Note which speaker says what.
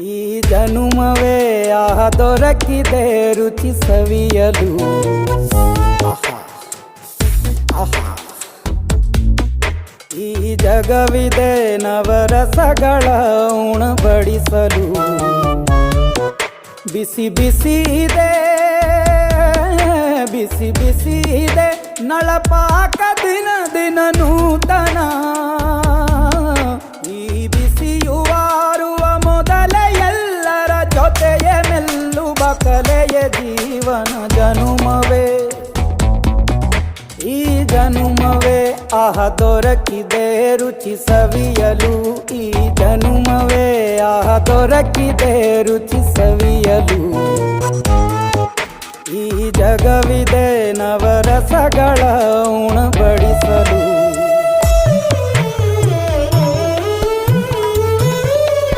Speaker 1: ಈ ಜನುಮವೇ ದೊರಕಿದೆ ರುಚಿ ಸವಿಯಲು. ಆಹಾ, ಆಹಾ. ಈ ಜಗವಿದೆ ನವರಸಗಳ ಉಣಬಡಿಸಲು. ಬಿಸಿ ಬಿಸಿ ಇದೆ, ಬಿಸಿ ಬಿಸಿ ಇದೆ ನಳಪಾಕ ದಿನ ದಿನ ನೂತನ. ಈ ಬಿಸಿಯುವಾರುವ ಮೊದಲೇ ಎಲ್ಲರ ಜೊತೆಯೇ ಮೆಲ್ಲುವ ಕಲೆಯ ಜೀವನ ಜನುಮವೇ. ಈ ಜನುಮವೇ ದೊರಕಿದೆ ರುಚಿ ಸವಿಯಲು. ಈ ಜನುಮವೇ ದೊರಕಿದೆ ರುಚಿ ಸವಿಯಲು. ಈ ಜಗವಿದೆ ನವರಸಗಳ ಉಣಬಡಿಸಲು.